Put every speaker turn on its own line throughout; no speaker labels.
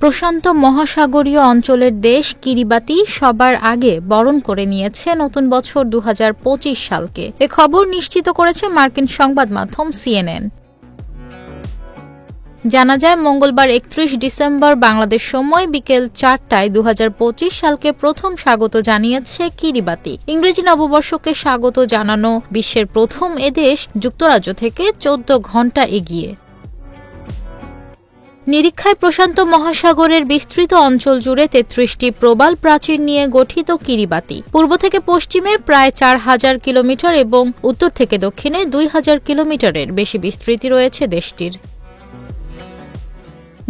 প্রশান্ত মহাসাগরীয় অঞ্চলের দেশ কিরিবাতি সবার আগে বরণ করে নিয়েছে নতুন বছর ২০২৫ সালকে। এ খবর নিশ্চিত করেছে মার্কিন সংবাদ মাধ্যম সিএনএন। জানা যায়, মঙ্গলবার ৩১ ডিসেম্বর বাংলাদেশ সময় বিকেল ৪টায় ২০২৫ সালকে প্রথম স্বাগত জানিয়েছে কিরিবাতি। ইংরেজি নববর্ষকে স্বাগত জানানো বিশ্বের প্রথম এদেশ যুক্তরাজ্য থেকে ১৪ ঘণ্টা এগিয়ে। নিরীক্ষায় প্রশান্ত মহাসাগরের বিস্তৃত অঞ্চল জুড়ে ৩৩টি প্রবাল প্রাচীর নিয়ে গঠিত কিরিবাতি পূর্ব থেকে পশ্চিমে প্রায় ৪,০০০ কিলোমিটার এবং উত্তর থেকে দক্ষিণে ২,০০০ কিলোমিটারের বেশি বিস্তৃতি রয়েছে দেশটির।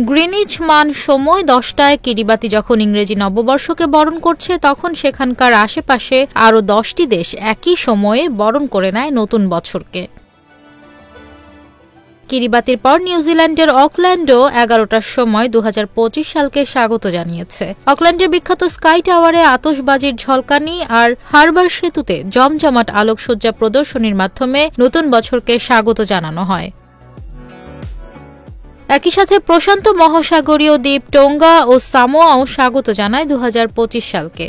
গ্রিনিচ মান সময় ১০টায় কিরিবাতি যখন ইংরেজি নববর্ষকে বরণ করছে, তখন সেখানকার আশেপাশে আরও ১০টি দেশ একই সময়ে বরণ করে নেয় নতুন বছরকে। কিরিবাতির পর নিউজিল্যান্ডের অকল্যান্ডও ১১টার সময় ২০২৫ সালকে স্বাগত জানিয়েছে। অকল্যান্ডের বিখ্যাত স্কাই টাওয়ারে আতশবাজির ঝলকানি আর হারবার সেতুতে জমজমাট আলোকসজ্জা প্রদর্শনীর মাধ্যমে নতুন বছরকে স্বাগত জানানো হয়। একই সাথে প্রশান্ত মহাসাগরীয় দ্বীপ টোঙ্গা ও সামোয়াও স্বাগত জানায় ২০২৫ সালকে।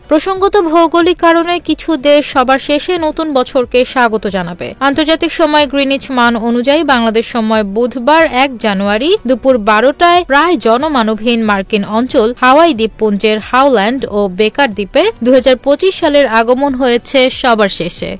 প্রসঙ্গত, ভৌগোলিক কারণে কিছু দেশ সবার শেষে নতুন বছরকে স্বাগত জানাবে। আন্তর্জাতিক সময় গ্রিনিচ মান অনুযায়ী বাংলাদেশ সময় বুধবার ১ জানুয়ারি দুপুর ১২টায় প্রায় জনমানবহীন মার্কিন অঞ্চল হাওয়াই দ্বীপপুঞ্জের হাওল্যান্ড ও বেকার দ্বীপে ২০২৫ সালের আগমন হয়েছে সবার শেষে।